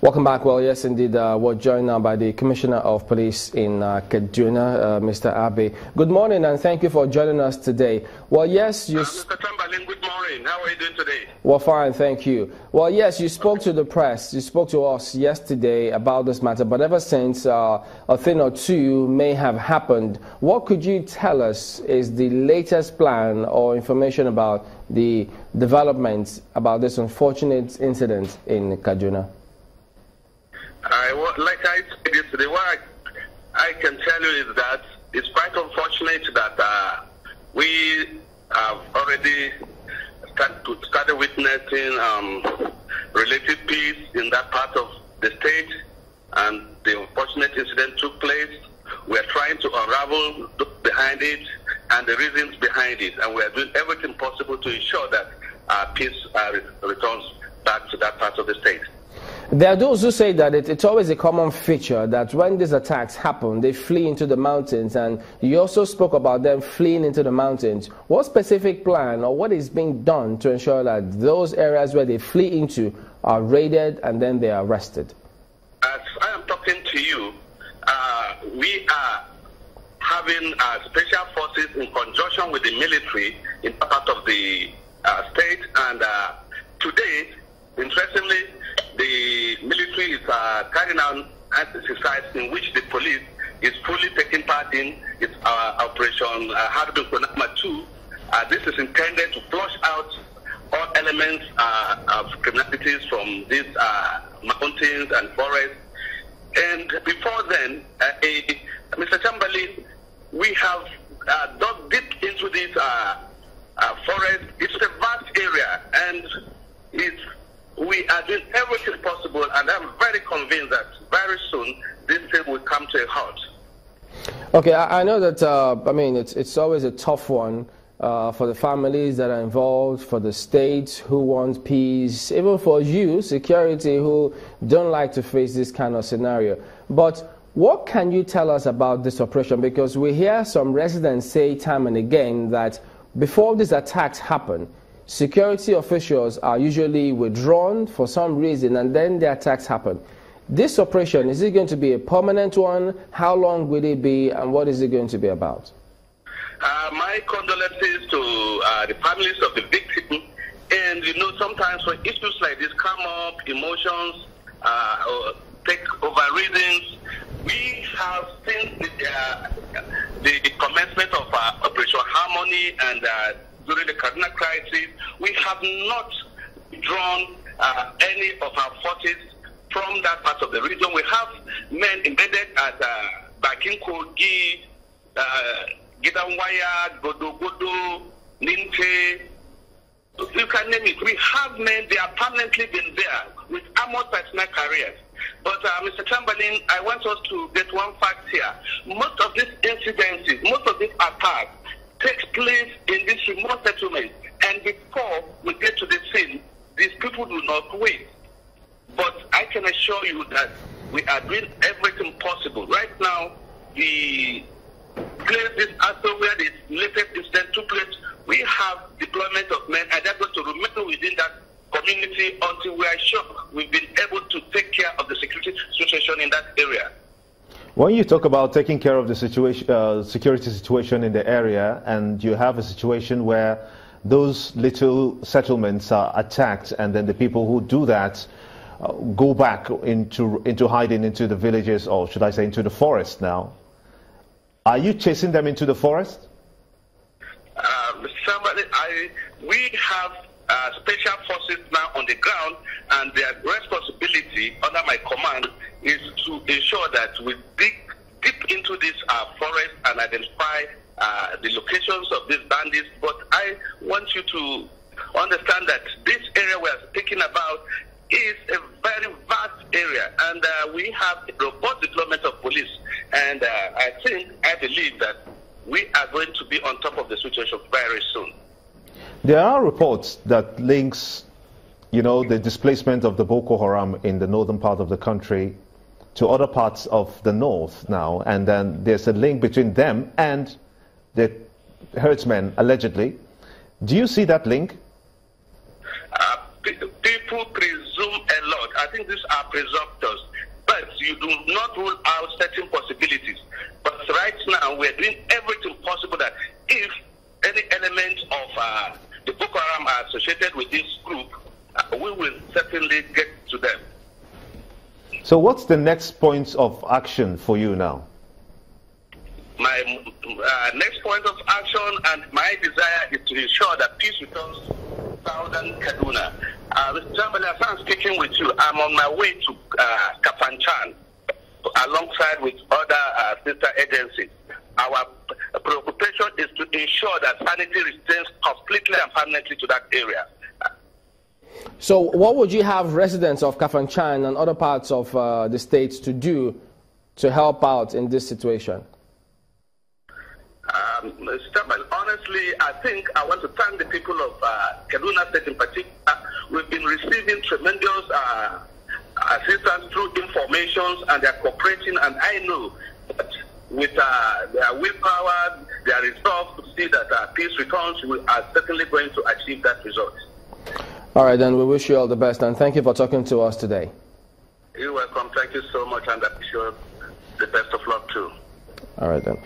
Welcome back. Well, yes, indeed, we're joined now by the Commissioner of Police in Kaduna, Mr. Abe. Good morning, and thank you for joining us today. Well, yes, you... Mr. Chamberlain, good morning. How are you doing today? Well, fine, thank you. Well, yes, you spoke to the press. You spoke to us yesterday about this matter, but ever since, a thing or two may have happened. What could you tell us is the latest plan or information about the developments about this unfortunate incident in Kaduna? Like I said yesterday, what I can tell you is that it's quite unfortunate that we have already started witnessing relative peace in that part of the state, and the unfortunate incident took place. We are trying to unravel behind it and the reasons behind it, and we are doing everything possible to ensure that peace returns back to that part of the state. There are those who say that it's always a common feature that when these attacks happen, they flee into the mountains, and you also spoke about them fleeing into the mountains. What specific plan or what is being done to ensure that those areas where they flee into are raided and then they are arrested? As I am talking to you, we are having special forces in conjunction with the military in part of the state, and today, interestingly, the military is carrying out exercise in which the police is fully taking part in its Operation Hardin Konama 2. This is intended to flush out all elements of criminalities from these mountains and forests. And before then, Mr. Chamberlain, we have dug deep into this forest. It's a vast area, and we are doing everything possible, and I'm very convinced that very soon this thing will come to a halt. Okay, I know that, I mean, it's always a tough one for the families that are involved, for the states who want peace, even for you, security, who don't like to face this kind of scenario. But what can you tell us about this operation? Because we hear some residents say time and again that before these attacks happen, security officials are usually withdrawn for some reason, and then the attacks happen. This operation, is it going to be a permanent one? How long will it be, and what is it going to be about? My condolences to the families of the victims. And you know, sometimes when issues like this come up, emotions take over reasons. We have seen the commencement of Operation Harmony, and during the Kaduna crisis, we have not drawn any of our forces from that part of the region. We have men embedded at Bakinko, Gidanwaya, Godo, Ninte. You can name it. We have men, they are permanently been there with armored personnel carriers. But Mr. Chamberlain, I want us to get one fact here. Most of these incidences, most of these attacks takes place in this remote settlement, and before we get to the scene, these people do not wait. But I can assure you that we are doing everything possible. Right now, the place this after where the latest incident took place, we have deployment of men, and they're going to remain within that community until we are sure we've been able to take care of the security situation in that area. When you talk about taking care of the situation, security situation in the area, and you have a situation where those little settlements are attacked, and then the people who do that go back into hiding into the villages, or should I say into the forest now, are you chasing them into the forest? We have special forces now on the ground, and their responsibility under my command is to ensure that we dig deep into this forest and identify the locations of these bandits. But I want you to understand that this area we are speaking about is a very vast area, and we have robust deployment of police, and I believe that we are going to be on top of the situation very soon. There are reports that links, you know, the displacement of the Boko Haram in the northern part of the country to other parts of the north now, and then there's a link between them and the herdsmen, allegedly. Do you see that link? People presume a lot. I think these are presumptuous, but you do not rule out certain possibilities. But right now, we're doing everything possible that if any element of the Boko Haram are associated with this group, we will certainly get to them. So what's the next point of action for you now? My next point of action and my desire is to ensure that peace returns to southern Kaduna. Mr. Jambali, as I'm speaking with you, I'm on my way to Kafanchan alongside with other sister agencies. Our preoccupation is to ensure that sanity returns completely and permanently to that area. So what would you have residents of Kafanchan and other parts of the states to do to help out in this situation? Honestly, I think I want to thank the people of Kaduna State in particular. We've been receiving tremendous assistance through informations, and they're cooperating, and I know that with their willpower, their resolve to see that peace returns, we are certainly going to achieve that result. All right, then we wish you all the best, and thank you for talking to us today. You're welcome. Thank you so much, and I wish you the best of luck too. All right, then.